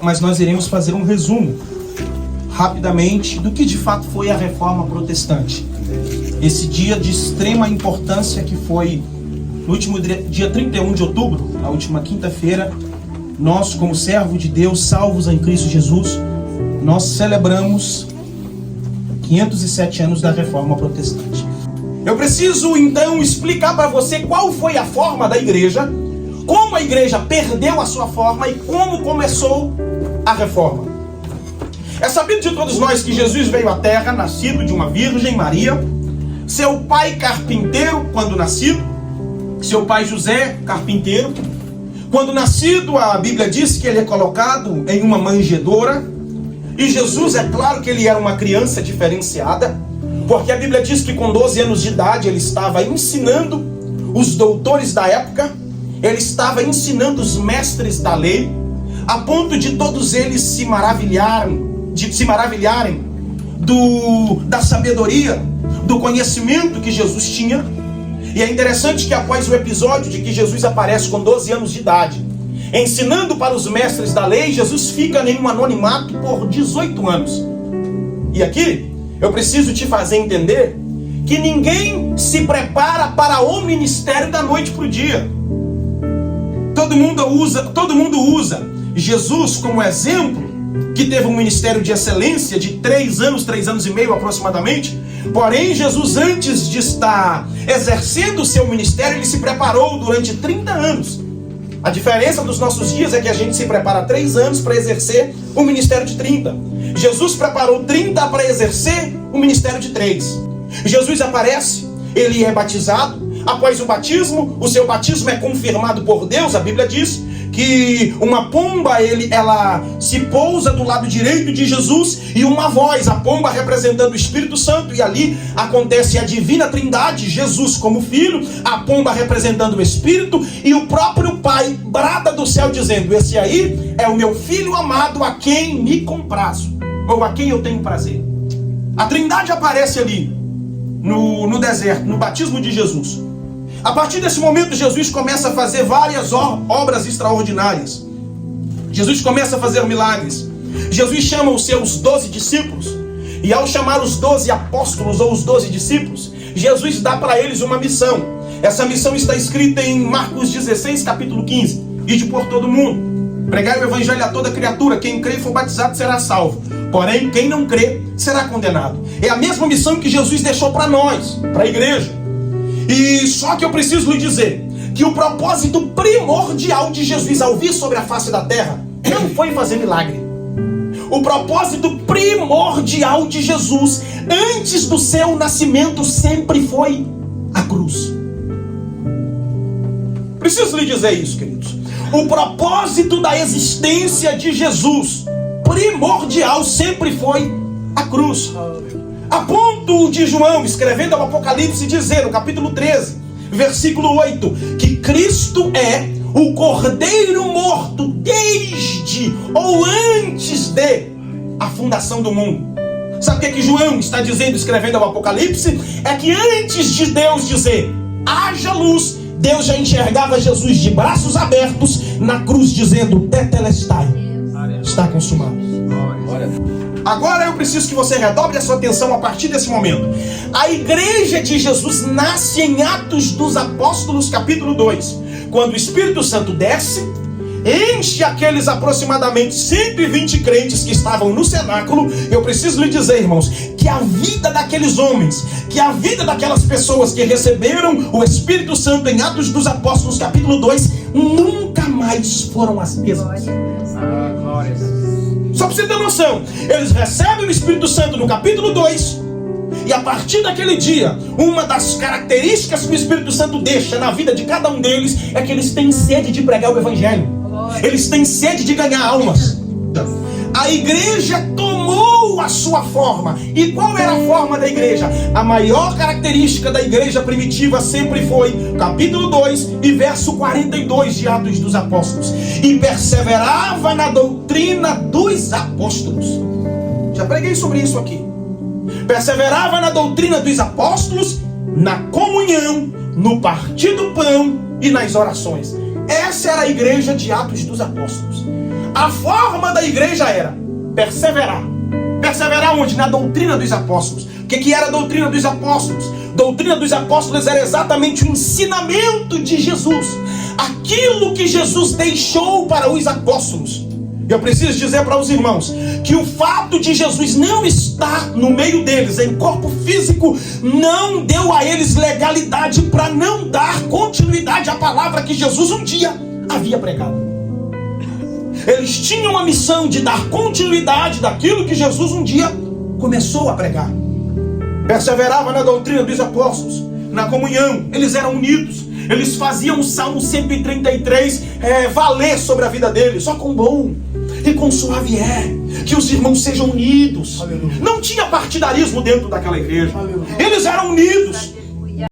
Mas nós iremos fazer um resumo, rapidamente, do que de fato foi a Reforma Protestante. Esse dia de extrema importância que foi no último dia 31 de outubro, a última quinta-feira, nós, como servo de Deus, salvos em Cristo Jesus, nós celebramos 507 anos da Reforma Protestante. Eu preciso, então, explicar para você qual foi a forma da igreja, como a igreja perdeu a sua forma e como começou a reforma. É sabido de todos nós que Jesus veio à terra, nascido de uma Virgem Maria, seu pai carpinteiro quando nascido, seu pai José carpinteiro. Quando nascido, a Bíblia diz que ele é colocado em uma manjedoura, e Jesus, é claro que ele era uma criança diferenciada, porque a Bíblia diz que com 12 anos de idade ele estava ensinando os doutores da época, ele estava ensinando os mestres da lei, a ponto de todos eles se maravilharem da sabedoria, do conhecimento que Jesus tinha. E é interessante que após o episódio de que Jesus aparece com 12 anos de idade, ensinando para os mestres da lei, Jesus fica em um anonimato por 18 anos. E aqui, eu preciso te fazer entender que ninguém se prepara para o ministério da noite para o dia. Todo mundo usa Jesus como exemplo, que teve um ministério de excelência de 3 anos e meio aproximadamente. Porém, Jesus, antes de estar exercendo o seu ministério, ele se preparou durante 30 anos. A diferença dos nossos dias é que a gente se prepara 3 anos para exercer o ministério de 30. Jesus preparou 30 para exercer o ministério de 3. Jesus aparece, ele é batizado. Após o batismo, o seu batismo é confirmado por Deus. A Bíblia diz que uma pomba, ela se pousa do lado direito de Jesus, e uma voz, a pomba representando o Espírito Santo, e ali acontece a divina trindade, Jesus como filho, a pomba representando o Espírito, e o próprio Pai brada do céu dizendo: esse aí é o meu filho amado, a quem me comprazo, ou a quem eu tenho prazer. A trindade aparece ali no deserto, no batismo de Jesus. A partir desse momento, Jesus começa a fazer várias obras extraordinárias. Jesus começa a fazer milagres. Jesus chama os seus 12 discípulos. E ao chamar os 12 apóstolos ou os 12 discípulos, Jesus dá para eles uma missão. Essa missão está escrita em Marcos 16, capítulo 15. Ide por todo mundo, pregai o evangelho a toda criatura. Quem crê e for batizado será salvo. Porém, quem não crê será condenado. É a mesma missão que Jesus deixou para nós, para a igreja. E só que eu preciso lhe dizer que o propósito primordial de Jesus ao vir sobre a face da terra não foi fazer milagre. O propósito primordial de Jesus antes do seu nascimento sempre foi a cruz. Preciso lhe dizer isso, queridos. O propósito da existência de Jesus primordial sempre foi a cruz. A ponto de João, escrevendo ao Apocalipse, dizer no capítulo 13, versículo 8, que Cristo é o Cordeiro morto desde ou antes de a fundação do mundo. Sabe o que João está dizendo, escrevendo ao Apocalipse? É que antes de Deus dizer haja luz, Deus já enxergava Jesus de braços abertos na cruz, dizendo tetelestai, está consumado. Agora eu preciso que você redobre a sua atenção a partir desse momento. A igreja de Jesus nasce em Atos dos Apóstolos, capítulo 2. Quando o Espírito Santo desce, enche aqueles aproximadamente 120 crentes que estavam no cenáculo. Eu preciso lhe dizer, irmãos, que a vida daqueles homens, que a vida daquelas pessoas que receberam o Espírito Santo em Atos dos Apóstolos, capítulo 2, nunca mais foram as mesmas. Glória a Deus. Só para você ter noção, eles recebem o Espírito Santo no capítulo 2, e a partir daquele dia, uma das características que o Espírito Santo deixa na vida de cada um deles é que eles têm sede de pregar o Evangelho. Eles têm sede de ganhar almas. A igreja tomou a sua forma. E qual era a forma da igreja? A maior característica da igreja primitiva sempre foi, capítulo 2 e verso 42 de Atos dos Apóstolos: e perseverava na doutrina dos apóstolos. Já preguei sobre isso aqui. Perseverava na doutrina dos apóstolos, na comunhão, no partir do pão e nas orações. Essa era a igreja de Atos dos Apóstolos. A forma da igreja era perseverar. Perseverar onde? Na doutrina dos apóstolos. O que era a doutrina dos apóstolos? Doutrina dos apóstolos era exatamente o ensinamento de Jesus. Aquilo que Jesus deixou para os apóstolos. Eu preciso dizer para os irmãos que o fato de Jesus não estar no meio deles em corpo físico não deu a eles legalidade para não dar continuidade à palavra que Jesus um dia havia pregado. Eles tinham a missão de dar continuidade daquilo que Jesus um dia começou a pregar. Perseverava na doutrina dos apóstolos, na comunhão, eles eram unidos. Eles faziam o Salmo 133 valer sobre a vida deles. Só com bom e com suave que os irmãos sejam unidos. Aleluia. Não tinha partidarismo dentro daquela igreja. Aleluia. Eles eram unidos.